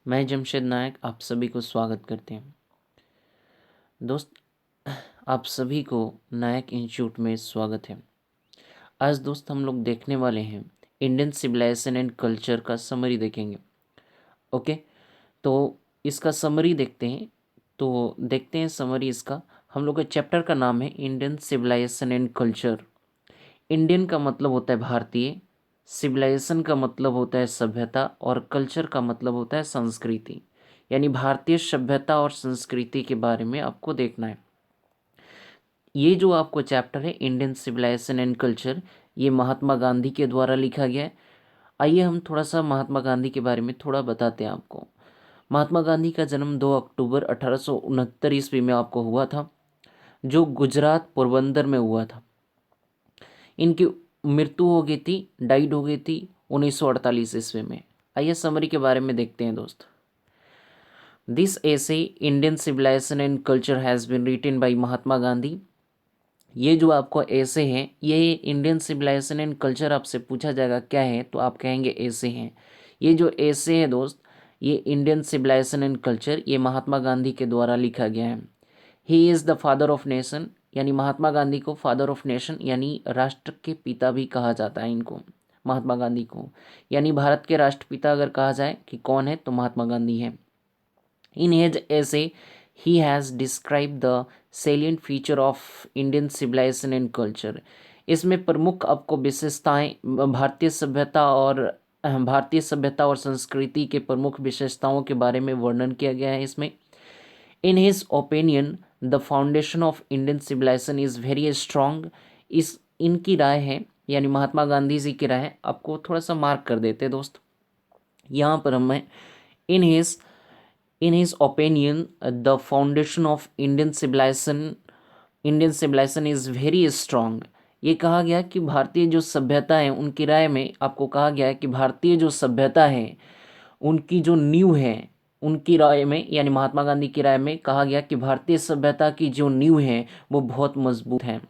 मैं जमशेद नायक आप सभी को स्वागत करते हैं। दोस्त, आप सभी को नायक इंस्टीट्यूट में स्वागत है। आज दोस्त हम लोग देखने वाले हैं इंडियन सिविलाइजेशन एंड कल्चर का समरी देखेंगे। ओके, तो इसका समरी देखते हैं। तो देखते हैं समरी इसका। हम लोग के चैप्टर का नाम है Indian civilisation and culture. Indian का मतलब होता है भारतीय, सिविलाइजेशन का मतलब होता है सभ्यता और कल्चर का मतलब होता है संस्कृति। यानी भारतीय सभ्यता और संस्कृति के बारे में आपको देखना है। ये जो आपको चैप्टर है इंडियन सिविलाइजेशन एंड कल्चर, ये महात्मा गांधी के द्वारा लिखा गया है। आइए हम थोड़ा सा महात्मा गांधी के बारे में थोड़ा बताते हैं आपको। महात्मा गांधी का जन्म 2 अक्टूबर 1869 ईस्वी में आपको हुआ था, जो गुजरात पोरबंदर में हुआ था। इनकी मृत्यु हो गई थी, डाइड हो गई थी 1948 ईस्वी में। आइए समरी के बारे में देखते हैं दोस्त। This essay Indian civilisation and culture has been written by Mahatma Gandhi. ये जो आपको ऐसे हैं, ये इंडियन सिविलाइजेशन एंड कल्चर आपसे पूछा जाएगा क्या है, तो आप कहेंगे ऐसे हैं। ये जो ऐसे हैं दोस्त, ये इंडियन सिविलाइजेशन एंड कल्चर, ये महात्मा गांधी के द्वारा लिखा गया है। He is the father of nation, यानी महात्मा गांधी को फादर ऑफ नेशन यानी राष्ट्र के पिता भी कहा जाता है इनको, महात्मा गांधी को। यानी भारत के राष्ट्रपिता अगर कहा जाए कि कौन है, तो महात्मा गांधी है। In his essay, he has described the salient feature of Indian civilization and culture. इसमें प्रमुख आपको विशेषताएं भारतीय सभ्यता और संस्कृति के प्रमुख विशेषताओं के बारे में वर्णन किया गया है इसमें। In his opinion the foundation of Indian civilisation is very strong. इनकी राय है, यानी महात्मा गांधी जी की राय है। आपको थोड़ा सा मार्क कर देते हैं दोस्त, यहाँ पर हमें In his opinion, the foundation of Indian civilization is very strong. ये कहा गया कि भारतीय जो सभ्यता है, उनकी राय में आपको कहा गया है कि भारतीय जो सभ्यता है, उनकी जो नींव है, उनकी राय में यानी महात्मा गांधी की राय में कहा गया कि भारतीय सभ्यता की जो नींव है वो बहुत मजबूत है।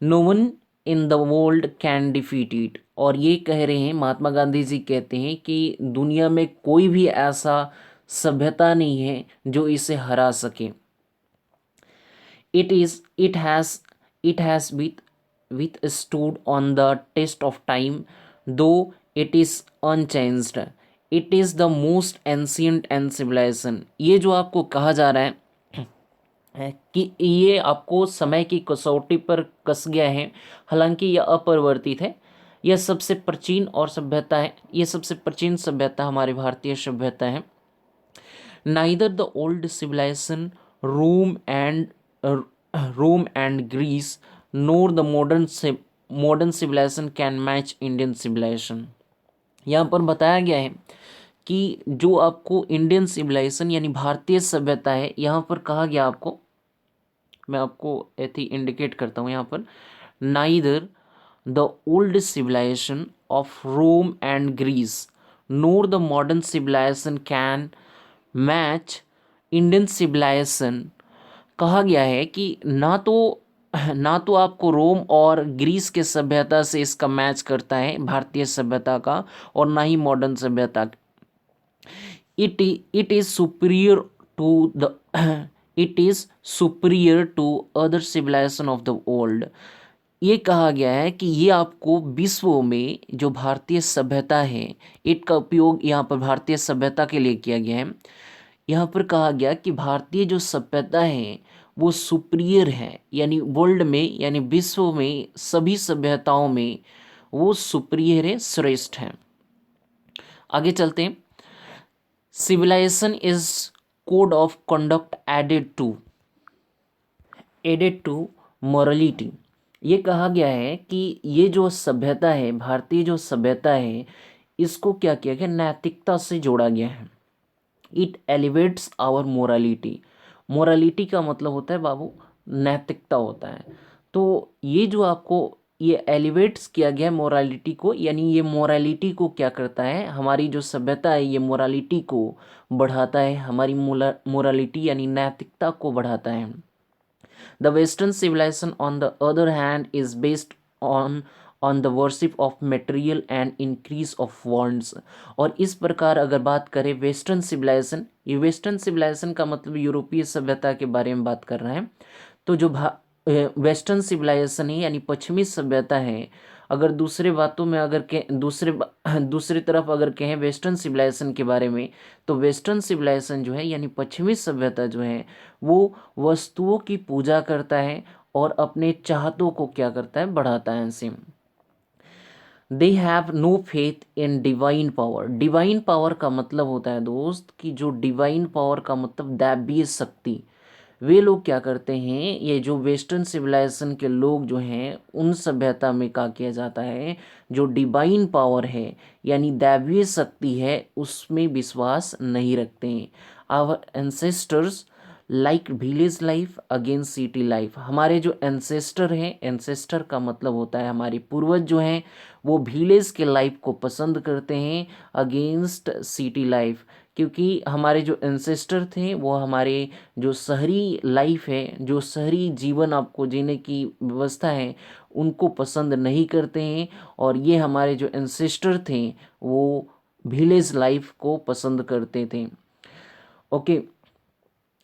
No one in the world can defeat it. और ये कह रहे हैं, महात्मा गांधी जी कहते हैं कि दुनिया में कोई भी ऐसा सभ्यता नहीं है जो इसे हरा सके। It has withstood on the test of time though it is unchanged. It is the most ancient and civilization. ये जो आपको कहा जा रहा है कि ये आपको समय की कसौटी पर कस गया है, हालांकि यह अपरिवर्तित है। यह सबसे प्राचीन और सभ्यता है, यह सबसे प्राचीन सभ्यता हमारी भारतीय सभ्यता है। Neither the old civilization, Rome and Greece, nor the modern civilization can match Indian civilization. यहाँ पर बताया गया है कि जो आपको इंडियन सिविलाइजेशन यानी भारतीय सभ्यता है, यहाँ पर कहा गया आपको, मैं आपको ऐसे इंडिकेट करता हूँ यहाँ पर, neither the old civilisation of Rome and Greece nor the modern civilisation can match Indian civilisation. कहा गया है कि ना तो आपको रोम और ग्रीस के सभ्यता से इसका मैच करता है भारतीय सभ्यता का, और ना ही मॉडर्न सभ्यता। It is superior to the it is superior to other civilisation of the world. ये कहा गया है कि ये आपको विश्व में जो भारतीय सभ्यता है, इसका उपयोग यहाँ पर भारतीय सभ्यता के लिए किया गया है। यहाँ पर कहा गया कि भारतीय जो सभ्यता है वो सुपीरियर है, यानी वर्ल्ड में यानी विश्व में सभी सभ्यताओं में वो सुपीरियर है, श्रेष्ठ है। आगे चलते हैं। Civilisation is code of conduct added to morality. ये कहा गया है कि ये जो सभ्यता है, भारतीय जो सभ्यता है, इसको क्या किया गया, नैतिकता से जोड़ा गया है। It elevates our morality. Morality का मतलब होता है बाबू नैतिकता होता है। तो ये जो आपको ये एलिवेट्स किया गया है मोरालिटी को, यानी ये मोरालिटी को क्या करता है, हमारी जो सभ्यता है ये मोरालिटी को बढ़ाता है, हमारी मोरालिटी यानी नैतिकता को बढ़ाता है। The Western civilization, on the other hand, is based on the worship of material and increase of wants. और इस प्रकार अगर बात करें वेस्टर्न सिविलाइजेशन, ये वेस्टर्न सिविलाइजेशन का मतलब यूरोपीय सभ्यता के बारे में बात कर रहे हैं। तो जो वेस्टर्न सिविलाइजेशन है यानी पश्चिमी सभ्यता है, अगर दूसरे बातों में अगर दूसरी तरफ अगर कहें वेस्टर्न सिविलाइजेशन के बारे में, तो वेस्टर्न सिविलाइजेशन जो है यानी पश्चिमी सभ्यता जो है वो वस्तुओं की पूजा करता है और अपने चाहतों को क्या करता है, बढ़ाता है इनसे। They have no faith in divine power. Divine power का मतलब होता है दोस्त कि जो डिवाइन पावर का मतलब दैवीय शक्ति, वे लोग क्या करते हैं, ये जो वेस्टर्न सिविलाइजेशन के लोग जो हैं उन सभ्यता में क्या किया जाता है, जो डिवाइन पावर है यानी दैवीय शक्ति है उसमें विश्वास नहीं रखते हैं। Our ancestors like village life against city life. हमारे जो एंसेस्टर हैं, एंसेस्टर का मतलब होता है हमारे पूर्वज जो हैं, वो विलेज के लाइफ को पसंद करते हैं अगेंस्ट सिटी लाइफ। क्योंकि हमारे जो एंसेस्टर थे वो हमारे जो शहरी लाइफ है, जो शहरी जीवन आपको जीने की व्यवस्था है, उनको पसंद नहीं करते हैं। और ये हमारे जो एंसेस्टर थे वो विलेज लाइफ को पसंद करते थे। ओके,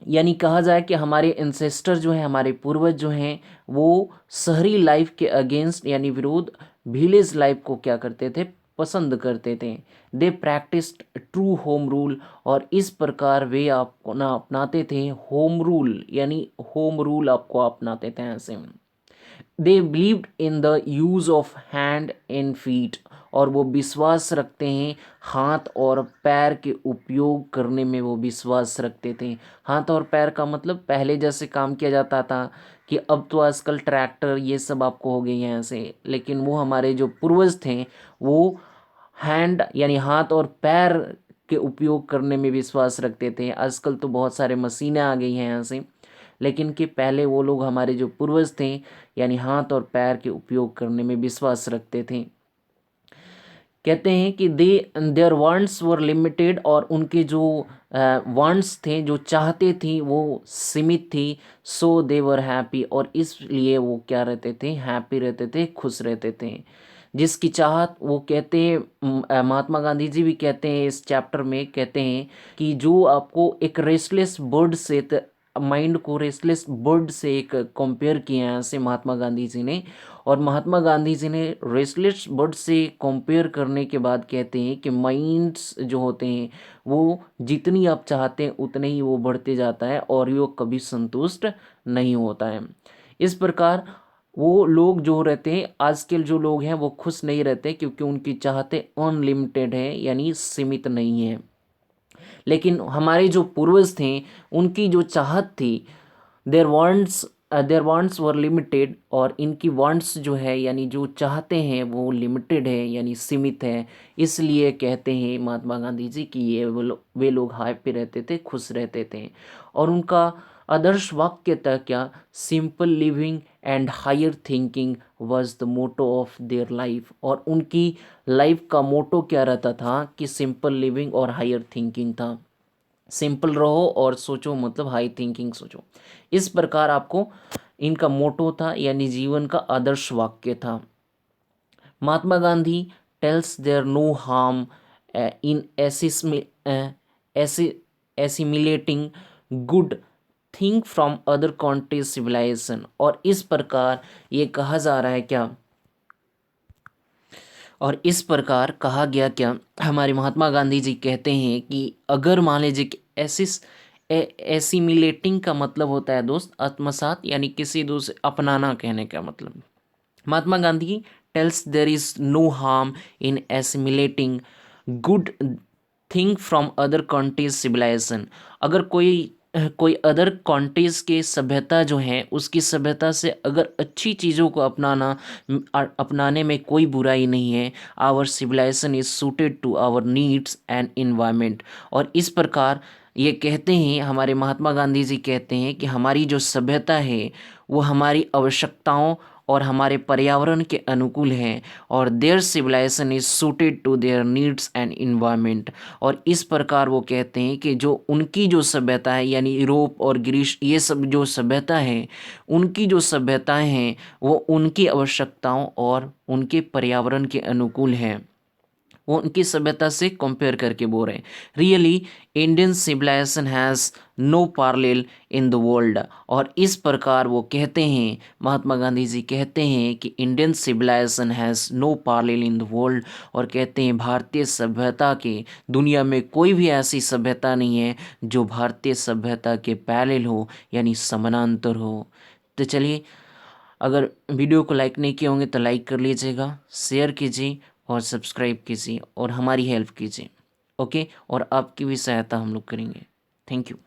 यानी कहा जाए कि हमारे एंसेस्टर जो हैं, हमारे पूर्वज जो हैं, वो शहरी लाइफ के अगेंस्ट यानी विरोध विलेज लाइफ को क्या करते थे, पसंद करते थे। दे प्रैक्टिस्ड ट्रू होम रूल। और इस प्रकार वे आपको ना अपनाते थे होम रूल, यानी होम रूल आपको अपनाते थे ऐसे। They believed in the use of hand and feet. और वो विश्वास रखते हैं हाथ और पैर के उपयोग करने में, वो विश्वास रखते थे। हाथ और पैर का मतलब पहले जैसे काम किया जाता था कि अब तो आजकल ट्रैक्टर ये सब आपको हो गई हैं ऐसे, लेकिन वो हमारे जो पूर्वज थे वो हैंड यानी हाथ और पैर के उपयोग करने में विश्वास रखते थे। आजकल तो बहुत सारे मशीनें आ गई हैं ऐसे, लेकिन कि पहले वो लोग हमारे जो पूर्वज थे यानी हाथ और पैर के उपयोग करने में विश्वास रखते थे। कहते हैं कि देयर वांट्स वर लिमिटेड। और उनके जो वांट्स थे, जो चाहते थी, वो सीमित थी। सो दे वर हैप्पी। और इसलिए वो क्या रहते थे, हैप्पी रहते थे, खुश रहते थे। जिसकी चाहत, वो कहते हैं महात्मा गांधी जी भी कहते हैं इस चैप्टर में, कहते हैं कि जो आपको एक रेस्टलेस बर्ड से माइंड को रेस्टलेस बर्ड से एक कंपेयर किया है ऐसे महात्मा गांधी जी ने। और महात्मा गांधी जी ने रेस्टलेस बर्ड से कंपेयर करने के बाद कहते हैं कि माइंड्स जो होते हैं वो जितनी आप चाहते हैं उतने ही वो बढ़ते जाता है और वो कभी संतुष्ट नहीं होता है। इस प्रकार वो लोग जो रहते हैं, आजकल जो लोग हैं वो खुश नहीं रहते क्योंकि उनकी चाहतें अनलिमिटेड है यानी सीमित नहीं है। लेकिन हमारे जो पूर्वज थे उनकी जो चाहत थी, देयर वांट्स वर लिमिटेड। और इनकी वांट्स जो है यानी जो चाहते हैं वो लिमिटेड है यानी सीमित है। इसलिए कहते हैं महात्मा गांधी जी कि ये वे लोग हैप्पी रहते थे, खुश रहते थे। और उनका आदर्श वाक्य था क्या, simple living and higher thinking was the motto of their life. और उनकी लाइफ का मोटो क्या रहता था कि सिंपल लिविंग और हायर थिंकिंग था। सिंपल रहो और सोचो, मतलब हाई थिंकिंग सोचो। इस प्रकार आपको इनका मोटो था यानी जीवन का आदर्श वाक्य था। Mahatma Gandhi tells there no harm in assimilating good thing from other countries civilization. और इस प्रकार ये कहा जा रहा है क्या, और इस प्रकार कहा गया क्या, हमारे महात्मा गांधी जी कहते हैं कि अगर मान लीजिए कि एसिमिलेटिंग का मतलब होता है दोस्त आत्मसात यानी किसी दूसरे अपनाना कहने का मतलब। Mahatma Gandhi tells there is no harm in assimilating good thing from other countries civilization. अगर कोई अदर कंट्रीज के सभ्यता जो है उसकी सभ्यता से अगर अच्छी चीज़ों को अपनाने में कोई बुराई नहीं है। Our civilization is suited to our needs and environment. और इस प्रकार ये कहते हैं, हमारे महात्मा गांधी जी कहते हैं कि हमारी जो सभ्यता है वो हमारी आवश्यकताओं और हमारे पर्यावरण के अनुकूल है और their civilization is suited to their needs and environment. और इस प्रकार वो कहते हैं कि जो उनकी जो सभ्यता है यानी यूरोप और ग्रीस ये सब जो सभ्यता है उनकी जो सभ्यताएं हैं वो उनकी आवश्यकताओं और उनके पर्यावरण के अनुकूल है। वो उनकी सभ्यता से कंपेयर करके बोल रहे हैं really Indian civilization has no parallel in the world. और इस प्रकार वो कहते हैं, महात्मा गांधी जी कहते हैं कि Indian civilization has no parallel in the world. और कहते हैं भारतीय सभ्यता के दुनिया में कोई भी ऐसी सभ्यता नहीं है जो भारतीय सभ्यता के पैरेलल हो यानी समानांतर हो। तो चलिए, अगर वीडियो को लाइक नहीं किए होंगे तो लाइक कर लीजिएगा, शेयर कीजिए और सब्सक्राइब कीजिए और हमारी हेल्प कीजिए। ओके, और आपकी भी सहायता हम लोग करेंगे। Thank you.